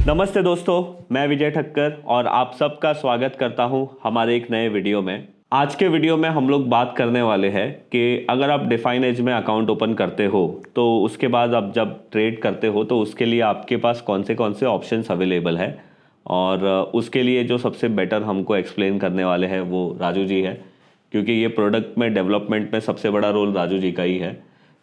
नमस्ते दोस्तों, मैं विजय ठक्कर और आप सबका स्वागत करता हूं हमारे एक नए वीडियो में। आज के वीडियो में हम लोग बात करने वाले हैं कि अगर आप डिफाइन एज में अकाउंट ओपन करते हो तो उसके बाद आप जब ट्रेड करते हो तो उसके लिए आपके पास कौन से ऑप्शंस अवेलेबल है, और उसके लिए जो सबसे बेटर हमको एक्सप्लेन करने वाले हैं वो राजू जी है, क्योंकि ये प्रोडक्ट में डेवलपमेंट में सबसे बड़ा रोल राजू जी का ही है।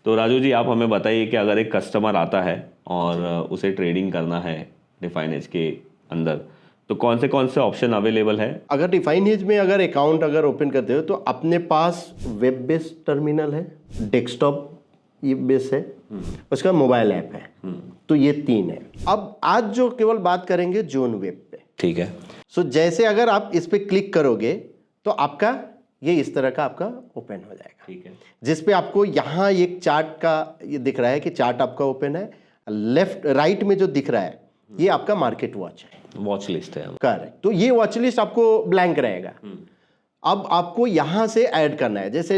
तो राजू जी, आप हमें बताइए कि अगर एक कस्टमर आता है और उसे ट्रेडिंग करना है डिफाइन एज के अंदर, तो कौन से ऑप्शन अवेलेबल है? अगर डिफाइन एज में अगर अकाउंट अगर ओपन करते हो तो अपने पास वेब बेस्ड टर्मिनल है, डेस्कटॉप ये बेस है, उसका मोबाइल ऐप है। तो ये 3 है। अब आज जो केवल बात करेंगे जोन वेब पे। ठीक है। सो जैसे अगर आप इस पे क्लिक करोगे तो आपका ये इस तरह का आपका ओपन हो जाएगा। ठीक है। जिस पे आपको यहाँ एक चार्ट का ये दिख रहा है कि चार्ट आपका ओपन है। लेफ्ट राइट में जो दिख रहा है ये आपका मार्केट वॉच है, वॉच लिस्ट है। करेक्ट। तो ये वॉच लिस्ट आपको ब्लैंक रहेगा। अब आपको यहां से ऐड करना है। जैसे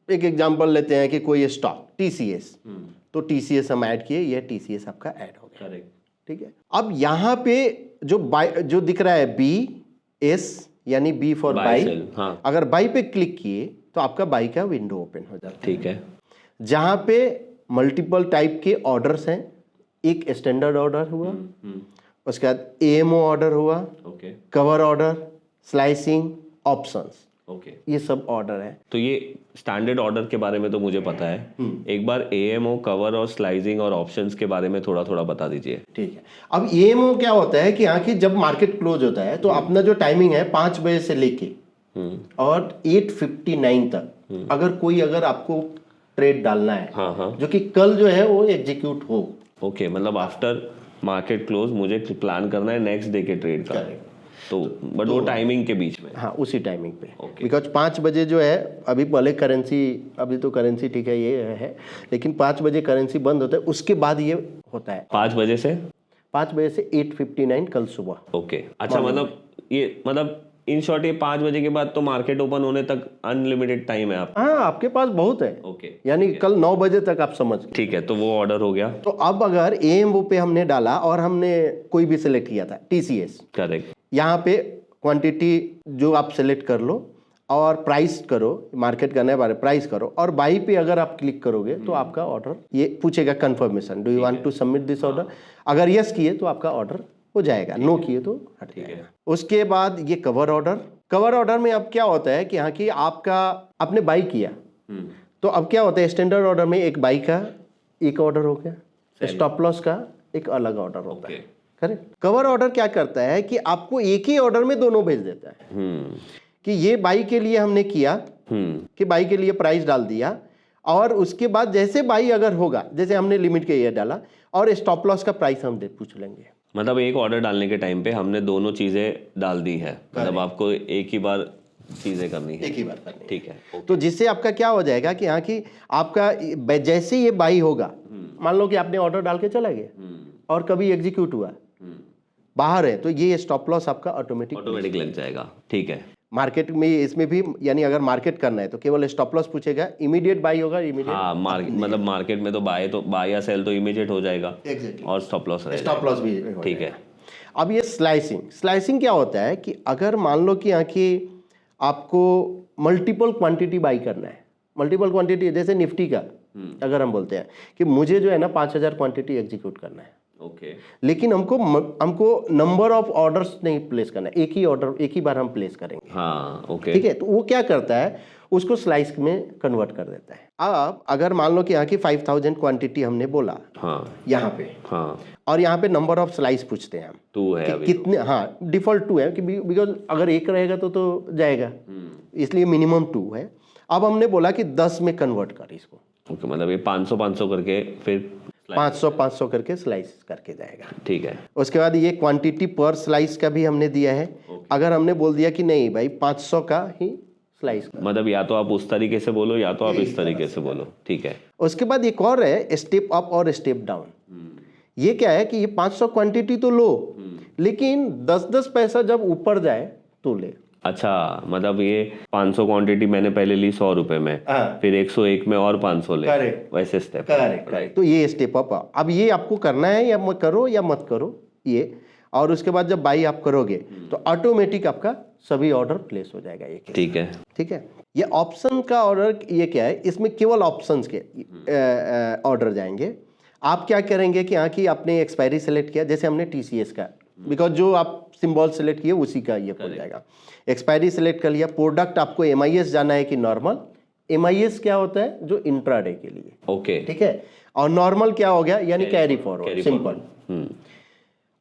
एक एग्जांपल लेते हैं कि कोई स्टॉक टीसीएस, तो टीसीएस हम ऐड किए, ये टीसीएस आपका ऐड हो गया। करेक्ट। ठीक है। अब यहां पे जो दिख रहा है BS यानी बी फॉर बाई, हाँ। अगर बाई पे क्लिक किए तो आपका बाई का विंडो ओपन हो जाता है। ठीक है। जहां पे मल्टीपल टाइप के ऑर्डर्स हैं, एक स्टैंडर्ड ऑर्डर हुआ, उसके बाद एएमओ ऑर्डर हुआ, okay. Cover order, slicing, options, okay. ये सब ऑर्डर है। तो ये स्टैंडर्ड ऑर्डर के बारे में तो मुझे पता है। एक बार एएमओ, कवर और स्लाइसिंग और ऑप्शंस के बारे में थोड़ा बता दीजिए। ठीक है। अब एएमओ क्या होता है कि यहाँ की जब मार्केट क्लोज होता है तो अपना जो टाइमिंग है 5 बजे से लेके और 8:59 तक अगर आपको ट्रेड डालना है, हाँ। जो कि कल जो है वो एग्जीक्यूट हो। ओके, मतलब आफ्टर मार्केट क्लोज मुझे प्लान करना है नेक्स्ट डे के ट्रेड का। तो बट वो टाइमिंग के बीच में। हाँ, उसी टाइमिंग पे। Okay. बिकॉज 5 बजे जो है अभी पहले करेंसी, अभी तो करेंसी ठीक है ये है, लेकिन 5 बजे करेंसी बंद होता है, उसके बाद ये होता है 5 बजे से 8:59 कल सुबह। ओके। अच्छा, मतलब इन शॉर्ट ये 5 बजे के बाद तो मार्केट ओपन होने तक अनलिमिटेड टाइम है आप? हाँ, आपके पास बहुत है। ओके। यानी कल 9 बजे तक आप समझ। ठीक है, तो वो ऑर्डर हो गया। तो अब अगर एएमओ पे हमने डाला और हमने कोई भी सिलेक्ट किया था टीसीएस, करेक्ट। यहाँ पे क्वांटिटी जो आप सिलेक्ट कर लो और प्राइस करो, मार्केट करने बारे प्राइस करो, और बाई पे अगर आप क्लिक करोगे तो आपका ऑर्डर ये पूछेगा confirmation, do you want to submit this order. अगर यस किए तो आपका ऑर्डर हो जाएगा, नो किए तो हट जाएगा। उसके बाद ये कवर ऑर्डर में अब क्या होता है कि यहाँ की आपका आपने बाई किया, तो अब क्या होता है स्टैंडर्ड ऑर्डर में एक बाई का एक ऑर्डर हो गया, स्टॉप लॉस का एक अलग ऑर्डर होता है। करेक्ट। कवर ऑर्डर क्या करता है कि आपको एक ही ऑर्डर में दोनों भेज देता है कि ये बाई के लिए हमने किया कि बाई के लिए प्राइस डाल दिया, और उसके बाद जैसे बाई अगर होगा, जैसे हमने लिमिट के ये डाला और स्टॉप लॉस का प्राइस हम पूछ लेंगे। मतलब एक ऑर्डर डालने के टाइम पे हमने दोनों चीजें डाल दी है, मतलब आपको एक ही बार चीजें करनी है। एक ही बार करनी। ठीक है। तो जिससे आपका क्या हो जाएगा कि यहाँ की आपका जैसे ये बाई होगा, मान लो कि आपने ऑर्डर डाल के चला गया और कभी एग्जीक्यूट हुआ, बाहर है, तो ये स्टॉप लॉस आपका ऑटोमेटिक लग जाएगा। ठीक है। मार्केट में इसमें भी, यानी अगर मार्केट करना है तो केवल स्टॉप लॉस पूछेगा, इमीडिएट बाई होगा इमीडिएट। हाँ, मतलब मार्केट में तो बाय या सेल तो इमीडिएट हो जाएगा। Exactly. और स्टॉप लॉस भी हो ठीक है। अब ये स्लाइसिंग क्या होता है कि अगर मान लो कि यहाँ की आपको मल्टीपल क्वांटिटी बाई करना है, मल्टीपल क्वांटिटी, जैसे निफ्टी का अगर हम बोलते हैं कि मुझे जो है ना 5000 क्वांटिटी एग्जीक्यूट करना है, ओके। लेकिन हमको नंबर ऑफ ऑर्डर्स नहीं प्लेस करना है, एक ही ऑर्डर एक ही बार हम प्लेस करेंगे। हाँ, ओके। ठीक है। तो वो क्या करता है, उसको स्लाइस में कन्वर्ट कर देता है। अब अगर मान लो कि यहाँ की 5000 क्वांटिटी हमने बोला, हाँ, यहाँ पे, हाँ, और यहाँ पे नंबर ऑफ स्लाइस पूछते हैं हम, 2 है अभी कितने। हाँ, डिफॉल्ट 2 है कि बिकॉज अगर एक रहेगा तो जाएगा, इसलिए मिनिमम 2 है। अब हमने बोला कि 10 में कन्वर्ट कर इसको। ओके, मतलब ये 500 करके फिर 500 करके स्लाइस करके जाएगा। ठीक है। उसके बाद ये क्वांटिटी पर स्लाइस का भी हमने दिया है। अगर हमने बोल दिया कि नहीं भाई 500 का ही स्लाइस का, मतलब या तो आप उस तरीके से बोलो या तो आप इस तरीके से बोलो। ठीक है। उसके बाद एक और है स्टेप अप और स्टेप डाउन। ये क्या है कि ये 500 क्वांटिटी तो लो, लेकिन 10-10 पैसा जब ऊपर जाए तो ले। अच्छा, मतलब ये 500 क्वांटिटी मैंने पहले ली 100 रुपए में, फिर 101 में और 500 ले, वैसे स्टेप। करेक्ट। तो ये स्टेप अप, अब ये आपको करना है या मत करो ये। और उसके बाद जब बाई आप करोगे तो ऑटोमेटिक आपका सभी ऑर्डर प्लेस हो जाएगा एक। ठीक है, ठीक है। ये ऑप्शन का ऑर्डर ये क्या है, इसमें केवल ऑप्शंस के ऑर्डर जाएंगे। आप क्या करेंगे कि यहाँ की आपने एक्सपायरी सेलेक्ट किया, जैसे हमने TCS का, बिकॉज जो आप सिंबल सेलेक्ट किए उसी का ये खुल जाएगा। एक्सपायरी सेलेक्ट कर लिया। प्रोडक्ट आपको MIS जाना है कि नॉर्मल। MIS क्या होता है, जो इंट्राडे के लिए। ओके, ठीक है। और नॉर्मल क्या हो गया, यानी कैरी फॉरवर्ड, सिंपल।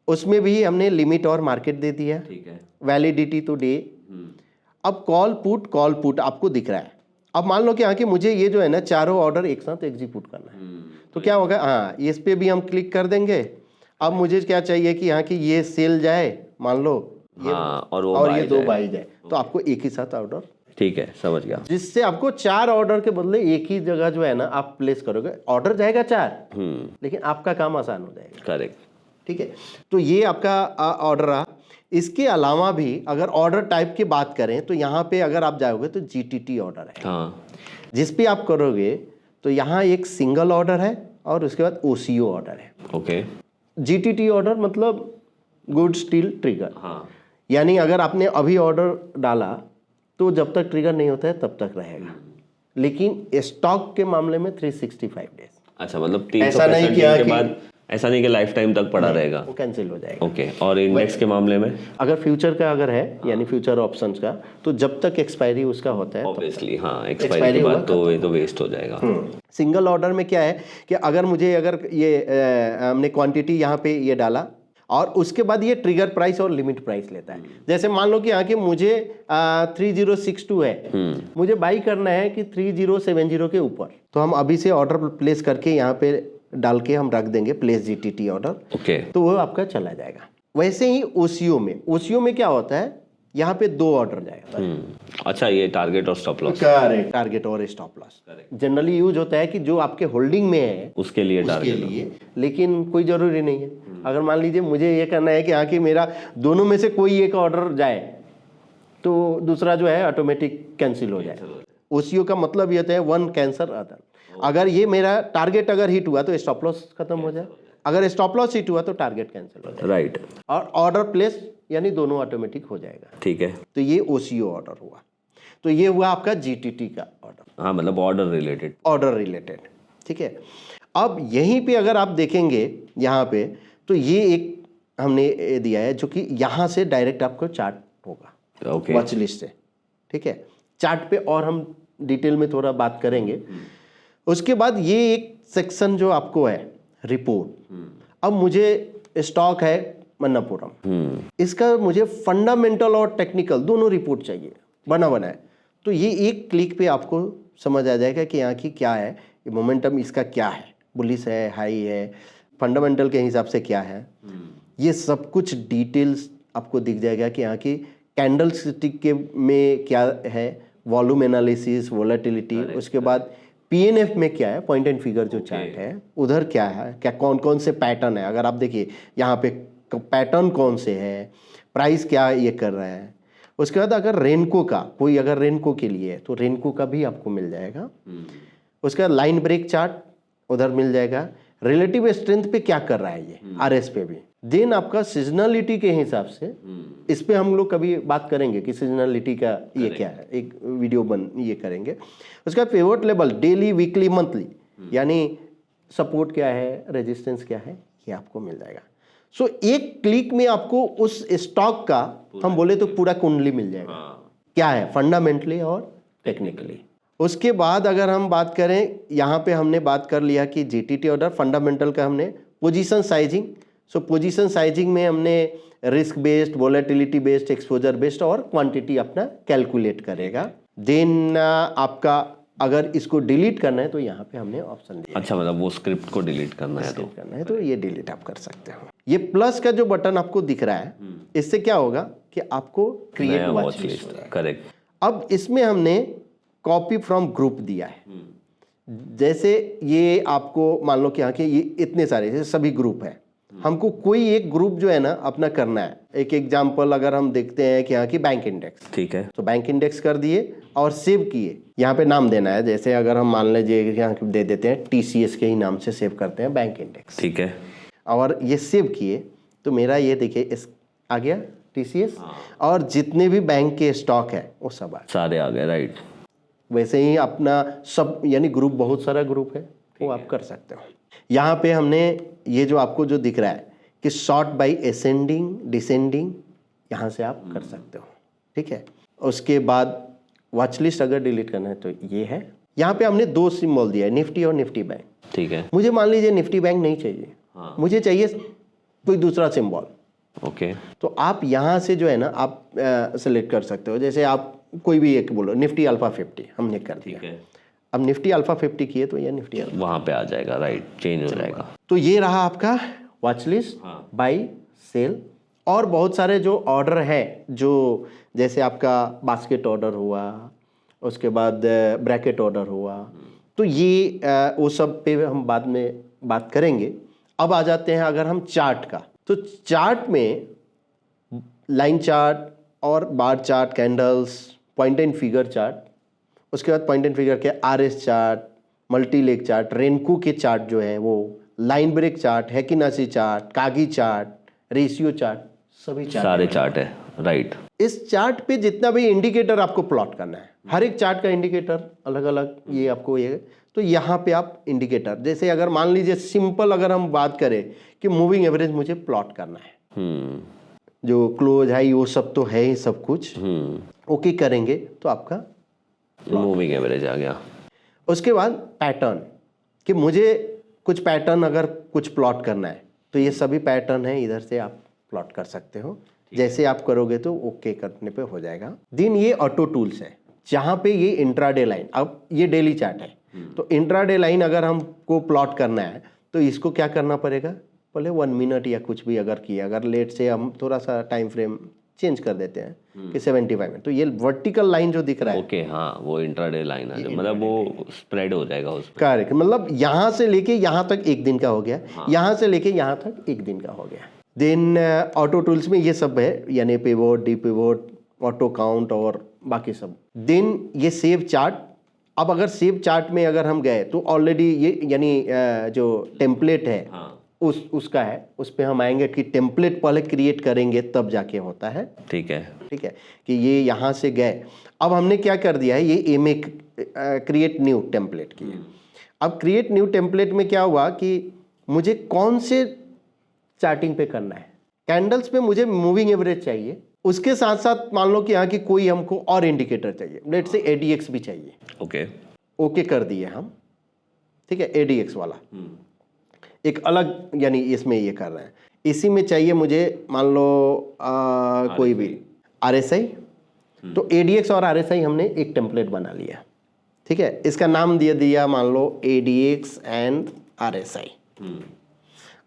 उसमें भी हमने लिमिट और मार्केट दे दिया। ठीक है, वैलिडिटी तो डे। अब कॉल पुट आपको दिख रहा है। अब मान लो कि हाँ कि मुझे ये जो है ना चारों ऑर्डर एक साथ एग्जीक्यूट करना है, तो क्या होगा, हाँ इस पे भी हम क्लिक कर देंगे। अब मुझे क्या चाहिए कि यहाँ की ये सेल जाए, मान लो ये, हाँ, और और ये 2 बाई जाए, तो आपको एक ही साथ ऑर्डर। ठीक है, समझ गया। जिससे आपको 4 ऑर्डर के बदले एक ही जगह जो है ना आप प्लेस करोगे, ऑर्डर जाएगा 4, लेकिन आपका काम आसान हो जाएगा। करेक्ट। ठीक है। तो ये आपका ऑर्डर रहा। इसके अलावा भी अगर ऑर्डर टाइप की बात करें तो यहाँ पे अगर आप जाओगे तो GTT ऑर्डर है। हाँ, जिस पे आप करोगे तो यहाँ एक सिंगल ऑर्डर है और उसके बाद OCO ऑर्डर है। ओके। GTT ऑर्डर मतलब गुड स्टील ट्रिगर। हाँ, यानी अगर आपने अभी ऑर्डर डाला तो जब तक ट्रिगर नहीं होता है तब तक रहेगा, लेकिन स्टॉक के मामले में 365 डेज। अच्छा, मतलब ऐसा नहीं 365 किया दिन के कि- बाद, ऐसा नहीं कि लाइफ टाइम तक पड़ा रहेगा। वो कैंसिल हो जाएगा। ओके। और इंडेक्स के मामले में अगर फ्यूचर का अगर है, यानी फ्यूचर ऑप्शंस का, तो जब तक एक्सपायरी उसका होता है ऑब्वियसली, हाँ, एक्सपायरी के बाद तो ये तो वेस्ट हो जाएगा। सिंगल ऑर्डर में क्या है कि अगर मुझे ये हमने क्वांटिटी यहाँ पे ये डाला और उसके बाद ये ट्रिगर प्राइस और लिमिट प्राइस लेता है। जैसे मान लो कि यहाँ के मुझे 3062 है, मुझे बाई करना है कि 3070 के ऊपर, तो हम अभी से ऑर्डर प्लेस करके यहाँ पे डाल के हम रख देंगे प्लेस GTT ऑर्डर। ओके। तो वो आपका चला जाएगा। वैसे ही OCO में क्या होता है, यहाँ पे 2 ऑर्डर जाएगा। अच्छा, ये टारगेट और स्टॉप लॉस करेक्ट। टारगेट और स्टॉप लॉस जनरली यूज होता है कि जो आपके होल्डिंग में है उसके लिए उसके टारगेट। लिए, लेकिन कोई जरूरी नहीं है। अगर मान लीजिए मुझे ये करना है कि हाँ कि मेरा दोनों में से कोई एक ऑर्डर जाए तो दूसरा जो है ऑटोमेटिक कैंसिल हो जाए। OCO का मतलब ये होता है वन कैंसर अदर। अगर ये मेरा टारगेट अगर हिट हुआ तो स्टॉप लॉस खत्म हो जाए, अगर स्टॉप लॉस हिट हुआ तो टारगेट कैंसिल हो जाए, राइट। और ऑर्डर प्लेस यानी दोनों ऑटोमेटिक हो जाएगा। ठीक है। तो ये OCO ऑर्डर हुआ। तो ये हुआ आपका GTT का ऑर्डर, हाँ, मतलब ऑर्डर रिलेटेड। Order related. ठीक है। अब यहीं पे अगर आप देखेंगे यहाँ पे, तो ये एक हमने दिया है जो कि यहाँ से डायरेक्ट आपको चार्ट होगा ओके। वॉच लिस्ट से। ठीक है। चार्ट पे और हम डिटेल में थोड़ा बात करेंगे। उसके बाद ये एक सेक्शन जो आपको है रिपोर्ट। अब मुझे स्टॉक है मन्नापुरम, इसका मुझे फंडामेंटल और टेक्निकल दोनों रिपोर्ट चाहिए, बना है। तो ये एक क्लिक पे आपको समझ आ जाएगा कि यहाँ की क्या है, ये मोमेंटम इसका क्या है, बुलिश है, हाई है, फंडामेंटल के हिसाब से क्या है, ये सब कुछ डिटेल्स आपको दिख जाएगा कि यहाँ की कैंडल स्टिक के में क्या है, वॉल्यूम एनालिसिस, वोलेटिलिटी, उसके बाद PNF में क्या है, पॉइंट एंड फिगर जो चार्ट है उधर क्या है, क्या कौन कौन से पैटर्न है। अगर आप देखिए यहाँ पे पैटर्न कौन से है, प्राइस क्या ये कर रहा है। उसके बाद अगर रेनको का कोई अगर रेनको के लिए है तो रेनको का भी आपको मिल जाएगा। उसके बाद लाइन ब्रेक चार्ट उधर मिल जाएगा। रिलेटिव स्ट्रेंथ पे क्या कर रहा है ये, RS पे भी। देन आपका सीजनलिटी के हिसाब से, इस पे हम लोग कभी बात करेंगे कि सीजनलिटी का ये क्या है, एक वीडियो ये करेंगे। उसके बाद pivot level daily, weekly, monthly, यानी सपोर्ट क्या है, रेजिस्टेंस क्या है, ये आपको मिल जाएगा। सो एक क्लिक में आपको उस स्टॉक का हम बोले तो पूरा कुंडली मिल जाएगा, क्या है फंडामेंटली और टेक्निकली। उसके बाद अगर हम बात करें, यहाँ पे हमने बात कर लिया कि GTT ऑर्डर, फंडामेंटल का हमने पोजीशन साइजिंग। सो पोजीशन साइजिंग में हमने risk based, volatility based, exposure based और क्वांटिटी अपना कैलकुलेट करेगा। देन आपका अगर इसको डिलीट करना है तो यहाँ पे हमने ऑप्शन दिया। अच्छा, मतलब वो स्क्रिप्ट को डिलीट करना है तो ये डिलीट आप कर सकते हो। ये प्लस का जो बटन आपको दिख रहा है, इससे क्या होगा कि आपको क्रिएट वॉच लिस्ट। करेक्ट। अब इसमें हमने कॉपी फ्रॉम ग्रुप दिया है। जैसे ये आपको मान लो कि यहाँ के ये इतने सारे सभी ग्रुप है, हमको कोई एक ग्रुप जो है ना अपना करना है। एक एग्जांपल अगर हम देखते हैं कि यहाँ की बैंक इंडेक्स, ठीक है, तो बैंक इंडेक्स कर दिए और सेव किए। यहाँ पे नाम देना है, जैसे अगर हम मान लीजिए यहाँ दे देते हैं TCS के ही नाम से सेव करते हैं बैंक इंडेक्स, ठीक है, और ये सेव किए। तो मेरा ये देखिए इस आ गया TCS, और जितने भी बैंक के स्टॉक है वो सब आ गए, सारे आ गए, राइट। वैसे ही अपना सब यानी ग्रुप, बहुत सारा ग्रुप है वो आप कर सकते हो। यहाँ पे हमने ये जो आपको जो दिख रहा है कि सॉर्ट बाय असेंडिंग डिसेंडिंग, यहाँ से आप कर सकते हो, ठीक है। उसके बाद वॉच लिस्ट अगर डिलीट करना है तो ये है। यहाँ पे हमने 2 सिंबल दिया है, निफ्टी और निफ्टी बैंक, ठीक है। मुझे मान लीजिए निफ्टी बैंक नहीं चाहिए, मुझे चाहिए कोई दूसरा सिंबल, ओके। तो आप यहाँ से जो है ना आप सेलेक्ट कर सकते हो। जैसे आप कोई भी एक बोलो, निफ्टी अल्फा 50 हमने कर दिया, ठीक है। अब निफ्टी अल्फा 50 किए तो ये निफ्टी अल्फा, वहाँ पे आ जाएगा, राइट, चेंज हो जाएगा। तो ये रहा आपका वॉच लिस्ट, बाई सेल। और बहुत सारे जो ऑर्डर है, जो जैसे आपका बास्केट ऑर्डर हुआ, उसके बाद ब्रैकेट ऑर्डर हुआ, तो ये वो सब पे हम बाद में बात करेंगे। अब आ जाते हैं अगर हम चार्ट का, तो चार्ट में लाइन चार्ट और bar chart, candles, point and figure chart, उसके बाद पॉइंट एंड फिगर के RS chart, multi leg chart, renko के चार्ट जो है वो, line break chart, heikin ashi chart, kagi chart, ratio chart, सभी चार्ट, सारे चार्ट है, राइट। इस चार्ट पे जितना भी इंडिकेटर आपको प्लॉट करना है, हर एक चार्ट का इंडिकेटर अलग अलग, ये आपको ये, तो यहाँ पे आप इंडिकेटर, जैसे अगर मान लीजिए सिंपल अगर हम बात करें कि मूविंग एवरेज मुझे प्लॉट करना है, जो क्लोज हाई वो सब तो है ही सब कुछ, ओके करेंगे तो आपका मूविंग एवरेज आ गया। उसके बाद पैटर्न, कि मुझे कुछ पैटर्न अगर कुछ प्लॉट करना है तो ये सभी पैटर्न है, इधर से आप प्लॉट कर सकते हो। जैसे आप करोगे तो ओके करने पे हो जाएगा। दिन ये ऑटो टूल्स है, जहाँ पे ये इंट्राडे लाइन, अब ये डेली चार्ट है, तो इंट्राडे लाइन अगर हमको प्लॉट करना है तो इसको क्या करना पड़ेगा, पहले 1 मिनट या कुछ भी अगर किया, अगर लेट से हम थोड़ा सा टाइम फ्रेम चेंज कर देते हैं कि 75 मिनट, तो ये वर्टिकल लाइन जो दिख रहा है, ओके, हाँ, वो इंट्राडे लाइन है, मतलब वो स्प्रेड हो जाएगा उस पे। करेक्ट, मतलब यहाँ से लेके यहाँ तक 1 दिन का हो गया, यहाँ से लेके यहाँ तक 1 दिन का हो गया। देन ऑटो टूल्स में ये सब है, यानी pivot, D pivot, auto count और बाकी सब। देन ये सेव चार्ट, अब अगर सेव चार्ट में अगर हम गए तो ऑलरेडी ये यानी जो टेम्पलेट है उसका है, उस पर हम आएंगे कि टेम्पलेट पहले क्रिएट करेंगे तब जाके होता है, ठीक है, ठीक है, कि ये यहाँ से गए। अब हमने क्या कर दिया है, ये एम क्रिएट न्यू टेम्पलेट किए। अब क्रिएट न्यू टेम्पलेट में क्या हुआ कि मुझे कौन से चार्टिंग पे करना है, कैंडल्स पे मुझे मूविंग एवरेज चाहिए, उसके साथ साथ मान लो कि यहाँ की कोई हमको और इंडिकेटर चाहिए, लेट से ADX भी चाहिए, ओके, ओके कर दिए हम, ठीक है, ADX वाला एक अलग, यानी इसमें ये कर रहे हैं। इसी में चाहिए मुझे मान लो कोई भी RSI, तो ADX और RSI हमने एक टेम्पलेट बना लिया, ठीक है, इसका नाम दे दिया मान लो ADX एंड RSI,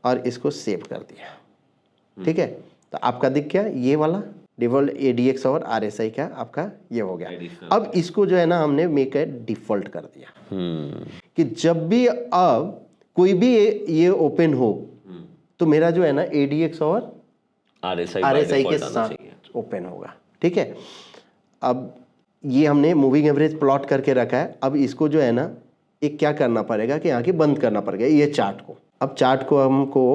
और इसको सेव कर दिया, ठीक है। तो आपका दिख गया ये वाला डिफॉल्ट ADX और RSI का आपका ये हो गया। अब इसको जो है ना हमने मेक ए डिफॉल्ट कर दिया, कि जब भी अब कोई भी ये ओपन हो तो मेरा जो है ना ADX और RSI के साथ ओपन होगा, ठीक है। अब ये हमने मूविंग एवरेज प्लॉट करके रखा है। अब इसको जो है ना एक क्या करना पड़ेगा कि यहाँ की बंद करना पड़ेगा ये चार्ट को। अब चार्ट को हमको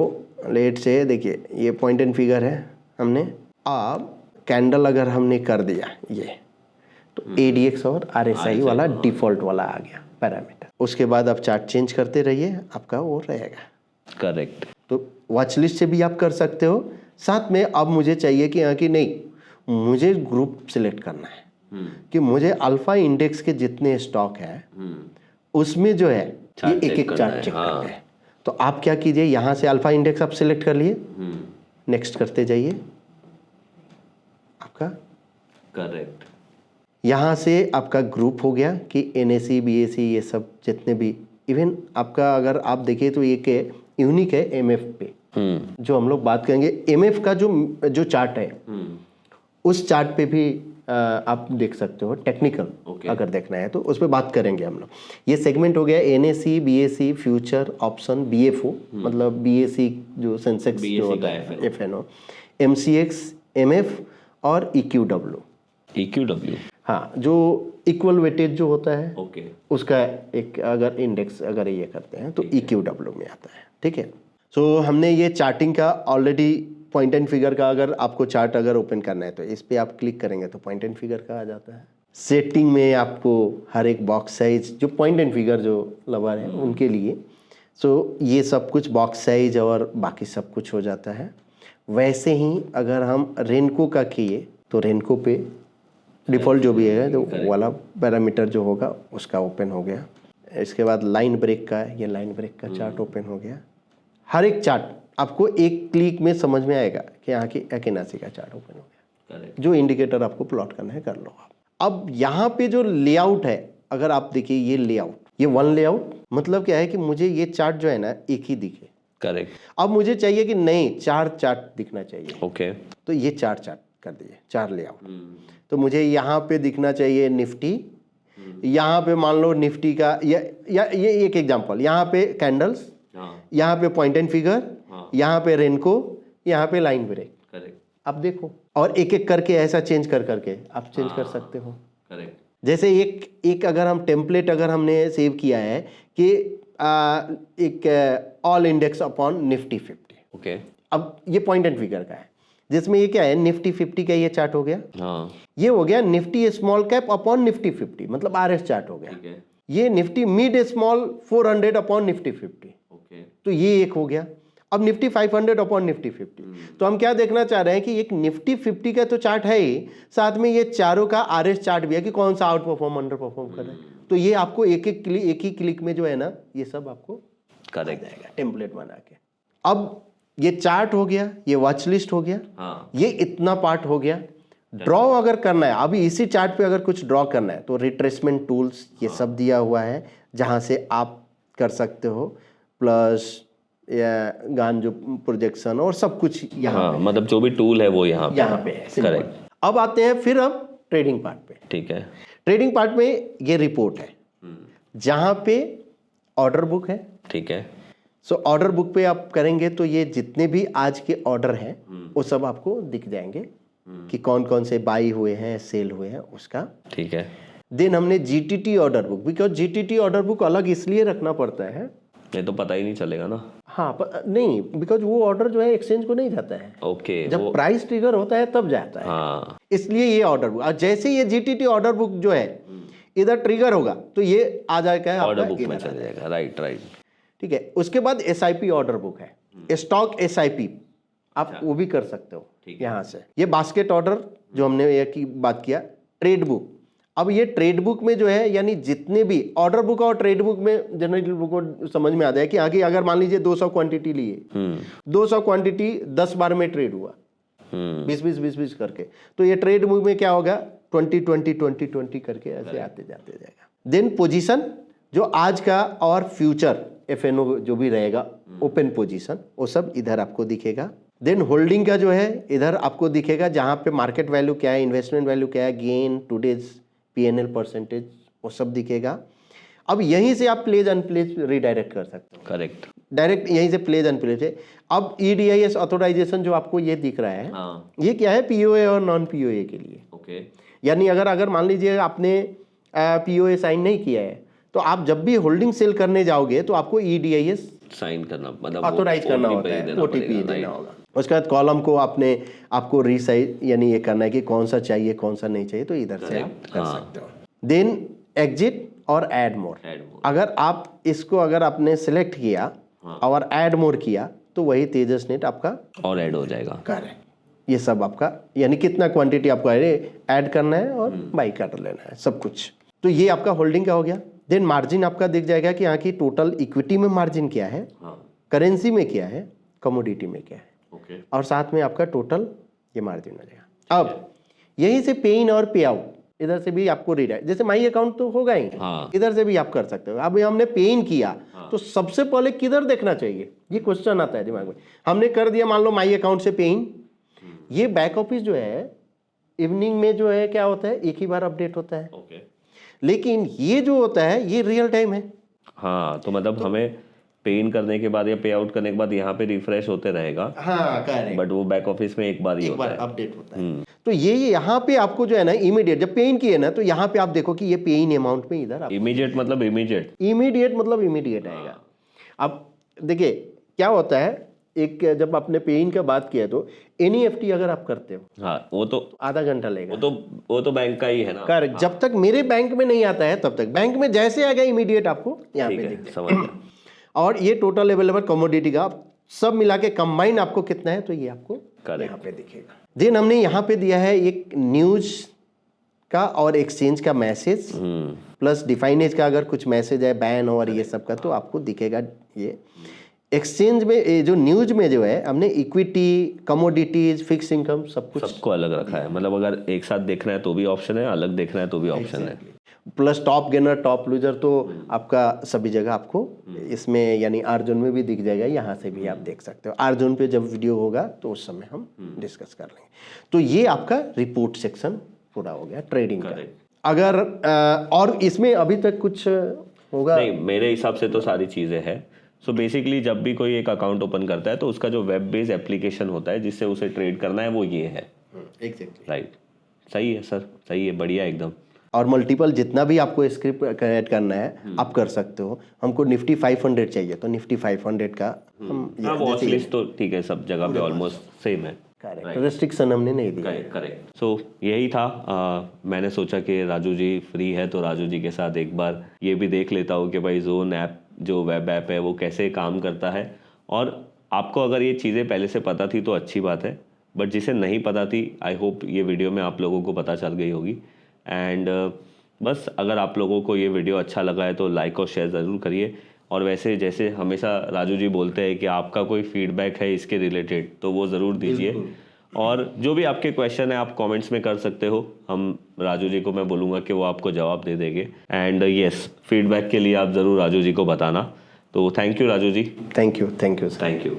लेट से देखिए, ये पॉइंट एंड फिगर है हमने, अब कैंडल अगर हमने कर दिया ये, तो ADX और RSI वाला डिफॉल्ट वाला आ गया पैरामीटर। उसके बाद आप चार्ट चेंज करते रहिए, आपका वो रहेगा, करेक्ट। तो वॉच लिस्ट से भी आप कर सकते हो। साथ में अब मुझे चाहिए कि यहाँ की नहीं, मुझे ग्रुप सिलेक्ट करना है कि मुझे अल्फा इंडेक्स के जितने स्टॉक है उसमें जो है ये एक एक चार्ट चेक करना है। तो आप क्या कीजिए, यहाँ से अल्फा इंडेक्स आप सिलेक्ट कर लिए, नेक्स्ट करते जाइए, आपका करेक्ट, यहाँ से आपका ग्रुप हो गया कि NSE BSE ये सब जितने भी, इवन आपका अगर आप देखिए तो एक यूनिक है MF पे, जो हम लोग बात करेंगे। MF का जो चार्ट है उस चार्ट पे भी आप देख सकते हो, टेक्निकल अगर देखना है तो उस पर बात करेंगे हम लोग। ये सेगमेंट हो गया NSE BSE future option BFO, मतलब BSE जो सेंसेक्स जो होता है FNO, MCX MF और EQW, हाँ, जो इक्वल वेटेज जो होता है उसका एक अगर इंडेक्स अगर ये करते हैं तो EQW में आता है, ठीक है। सो हमने ये चार्टिंग का ऑलरेडी पॉइंट एंड फिगर का अगर आपको चार्ट अगर ओपन करना है तो इस पे आप क्लिक करेंगे तो पॉइंट एंड फिगर का आ जाता है। सेटिंग में आपको हर एक बॉक्स साइज जो पॉइंट एंड फिगर जो लवर है उनके लिए, सो ये सब कुछ बॉक्स साइज और बाकी सब कुछ हो जाता है। वैसे ही अगर हम रेनको का किए तो रेनको पे डिफ़ॉल्ट जो भी है तो वाला पैरामीटर जो होगा उसका ओपन हो गया। इसके बाद लाइन ब्रेक का, ये लाइन ब्रेक का चार्ट ओपन हो गया। हर एक चार्ट आपको एक क्लिक में समझ में आएगा कि यहाँ की एकेनासी का चार्ट ओपन हो गया। जो इंडिकेटर आपको प्लॉट करना है कर लो आप। अब यहाँ पे जो लेआउट है, अगर आप देखिए ये लेआउट, ये वन लेआउट मतलब क्या है कि मुझे ये चार्ट जो है ना एक ही दिखे। करेक्ट। अब मुझे चाहिए कि नहीं 4 चार्ट दिखना चाहिए। ओके। तो ये 4 चार्ट कर दीजिए, 4 लेआउट। तो मुझे यहाँ पे दिखना चाहिए निफ्टी, यहाँ पे मान लो निफ्टी का या ये एक एग्जांपल, यहाँ पे कैंडल्स, यहाँ पे पॉइंट एंड फिगर, यहाँ पे रेनको, यहाँ पे लाइन ब्रेक। करेक्ट। अब देखो, और एक एक करके ऐसा चेंज कर करके आप चेंज कर सकते हो। करेक्ट। जैसे एक अगर हम टेम्पलेट अगर हमने सेव किया है कि एक all index upon Nifty 50। Okay. अब ये पॉइंट एंड फिगर का है, जिसमें ये क्या है निफ्टी 50 का ये चार्ट हो गया। हाँ। ये हो गया Nifty small cap upon Nifty 50, मतलब आरएस चार्ट हो गया। ठीक है। ये Nifty mid small 400 upon Nifty 50। Okay. तो ये एक हो गया। अब निफ्टी 500 अपॉन निफ्टी 50। तो हम क्या देखना चाह रहे हैं कि एक निफ्टी 50 का तो चार्ट है ही, साथ में ये चारों का आरएस चार्ट भी है कि कौन सा आउट परफॉर्म अंडर परफॉर्म कर रहा है। तो ये आपको एक ही क्लिक में जो है ना ये सब आपको करेक्ट जाएगा टेम्पलेट बना के। अब ये चार्ट हो गया, ये वॉच लिस्ट हो गया। हाँ। ये इतना पार्ट हो गया। ड्रॉ अगर करना है, अभी इसी चार्ट पे अगर कुछ ड्रॉ करना है तो रिट्रेसमेंट टूल्स ये सब दिया हुआ है, जहां से आप कर सकते हो, प्लस या गान जो प्रोजेक्शन और सब कुछ यहाँ हाँ, मतलब जो भी टूल है वो यहाँ पे है। करेक्ट। अब आते हैं फिर अब ट्रेडिंग पार्ट पे। ठीक है। ट्रेडिंग पार्ट में ये रिपोर्ट है जहां पे ऑर्डर बुक है। ठीक है। सो ऑर्डर बुक पे आप करेंगे तो ये जितने भी आज के ऑर्डर हैं वो सब आपको दिख जाएंगे कि कौन कौन से बाई हुए हैं, सेल हुए हैं उसका। ठीक है। देन हमने GTT order book, because GTT order book अलग इसलिए रखना पड़ता है, ये तो पता ही नहीं चलेगा ना। हाँ नहीं, बिकॉज वो ऑर्डर जो है एक्सचेंज को नहीं जाता है। ओके। जब प्राइस ट्रिगर होता है तब जाता है। हाँ। इसलिए ये ऑर्डर बुक, और जैसे ये जीटीटी ऑर्डर बुक जो है इधर ट्रिगर होगा तो ये आ जाएगा ऑर्डर बुक में चल जाएगा। Right right. ठीक है। उसके बाद एसआईपी ऑर्डर बुक है, स्टॉक एसआईपी आप वो भी कर सकते हो यहाँ से। ये बास्केट ऑर्डर जो हमने ये की बात किया, ट्रेड बुक। अब ये ट्रेड बुक में जो है यानी जितने भी ऑर्डर बुक और ट्रेड बुक में जनरल बुक को समझ में आता है कि आगे अगर मान लीजिए 200 क्वांटिटी लिए, 200 क्वांटिटी 10 बार में ट्रेड हुआ, 20 करके, तो ये ट्रेड बुक में क्या होगा 20 करके ऐसे आते जाते जाएगा। देन पोजीशन जो आज का और फ्यूचर एफएनओ जो भी रहेगा ओपन पोजीशन वो सब इधर आपको दिखेगा। देन होल्डिंग का जो है इधर आपको दिखेगा, जहां पे मार्केट वैल्यू क्या है, इन्वेस्टमेंट वैल्यू क्या है, गेन, टुडेज पीएनएल परसेंटेज वो सब दिखेगा। अब यहीं से आप प्लेज अनप्लेज रिडायरेक्ट कर सकते हो। करेक्ट। डायरेक्ट यहीं से प्लेज अनप्लेज है। अब ईडीआईएस ऑथोराइजेशन जो आपको ये दिख रहा है, ये क्या है पीओए और नॉन पीओए के लिए। ओके। यानी अगर मान लीजिए आपने पीओए साइन नहीं किया है तो आप जब भी होल्डिंग सेल करने जाओगे तो आपको ईडीआईएस साइन करना, मतलब ऑथोराइज करना होता है, ओटीपी देना होगा। उसके बाद कॉलम को आपको रीसाइज यानी ये करना है कि कौन सा चाहिए कौन सा नहीं चाहिए, तो इधर से आप कर सकते हो। देन एग्जिट और ऐड मोर। अगर आप इसको अगर आपने सेलेक्ट किया और ऐड मोर किया तो वही तेजस नेट आपका और ऐड हो जाएगा। करेक्ट। ये सब आपका यानी कितना क्वांटिटी आपको ऐड करना है और बाई कर लेना है सब कुछ। तो ये आपका होल्डिंग का हो गया। देन मार्जिन आपका दिख जाएगा कि यहाँ की टोटल इक्विटी में मार्जिन क्या है, करेंसी में क्या है, कमोडिटी में क्या है, और साथ में आपका टोटल ये मार्जिन हो जाएगा। अब यहीं से पे इन और पे आउट इधर से भी आपको रीडायरेक्ट, जैसे माई अकाउंट तो होगा ही, इधर से भी आप कर सकते हो। अब हमने पे इन किया तो सबसे पहले किधर देखना चाहिए, ये क्वेश्चन आता है दिमाग में। हमने कर दिया मान लो माई अकाउंट से पे इन, ये बैक ऑफिस जो है इवनिंग में जो है क्या होता है एक ही बार अपडेट होता है, लेकिन ये जो होता है ये रियल टाइम है। हाँ, तो मतलब हमें पे इन करने के बाद या पे आउट करने के बाद यहाँ पे रिफ्रेश होते रहेगा। हाँ करेक्ट। बट वो बैक ऑफिस में एक बार ही होता है, अपडेट होता है। तो ये यहाँ पे आपको जो है ना इमीडिएट जब पे इन किए ना तो यहाँ पे आप देखो कि ये पे इन अमाउंट में इधर इमीडिएट मतलब इमीडिएट आएगा। अब देखिए क्या होता है एक जब आपने पे इन का बात किया तो एनईएफटी अगर आप करते हो हाँ वो तो आधा घंटा लेगा। वो तो बैंक का ही है ना। करेक्ट। जब तक मेरे बैंक में नहीं आता है तब तक, बैंक में जैसे आएगा इमीडिएट आपको यहाँ ठीक पे है, दिख समझ गया। और ये टोटल अवेलेबल कमोडिटी का सब मिला के कंबाइन आपको कितना है तो ये आपको Correct. यहाँ पे दिखेगा। देन हमने यहाँ पे दिया है एक न्यूज का और एक्सचेंज का मैसेज प्लस डिफाइनेज का अगर कुछ मैसेज है बैन और ये सब का तो आपको दिखेगा। ये एक्सचेंज में ये जो न्यूज में जो है हमने इक्विटी, कमोडिटीज, फिक्स इनकम सब कुछ सबको अलग रखा है, मतलब अगर एक साथ देखना है तो भी ऑप्शन है, अलग देखना है तो भी ऑप्शन है। Plus top gainer, top loser तो आपका सभी जगह आपको इसमें यानी आर्जन में भी दिख जाएगा, यहाँ से भी आप देख सकते हो। आर्जन पे जब वीडियो होगा तो उस समय हम डिस्कस कर लेंगे। तो ये आपका रिपोर्ट सेक्शन पूरा हो गया ट्रेडिंग का। अगर और इसमें अभी तक कुछ होगा नहीं, मेरे हिसाब से तो सारी चीज़ें हैं। सो बेसिकली जब भी कोई एक अकाउंट ओपन करता है तो उसका जो वेब बेस्ड एप्लीकेशन होता है जिससे उसे ट्रेड करना है वो ये है। एग्जैक्टली राइट, सही है सर, सही है, बढ़िया एकदम। और मल्टीपल जितना भी आपको स्क्रिप्ट क्रिएट करना है आप कर सकते हो। हमको निफ्टी 500 चाहिए तो निफ्टी 500 का हम वॉच लिस्ट तो ठीक है, सब जगह पे ऑलमोस्ट सेम है। रेस्ट्रिक्शन हमने नहीं दिया। करेक्ट। सो यही था। मैंने सोचा कि राजू जी फ्री है तो राजू जी के साथ एक बार ये भी देख लेता हूँ कि भाई जोन ऐप जो वेब ऐप है वो कैसे काम करता है। और आपको अगर ये चीज़ें पहले से पता थी तो अच्छी बात है, बट जिसे नहीं पता थी आई होप ये वीडियो में आप लोगों को पता चल गई होगी। एंड बस अगर आप लोगों को ये वीडियो अच्छा लगा है तो लाइक और शेयर ज़रूर करिए। और वैसे जैसे हमेशा राजू जी बोलते हैं कि आपका कोई फीडबैक है इसके रिलेटेड तो वो ज़रूर दीजिए। और जो भी आपके क्वेश्चन है आप कमेंट्स में कर सकते हो, हम राजू जी को मैं बोलूँगा कि वो आपको जवाब दे देंगे। एंड यस, फीडबैक के लिए आप ज़रूर राजू जी को बताना। तो thank you Raju ji. Thank you. Thank you.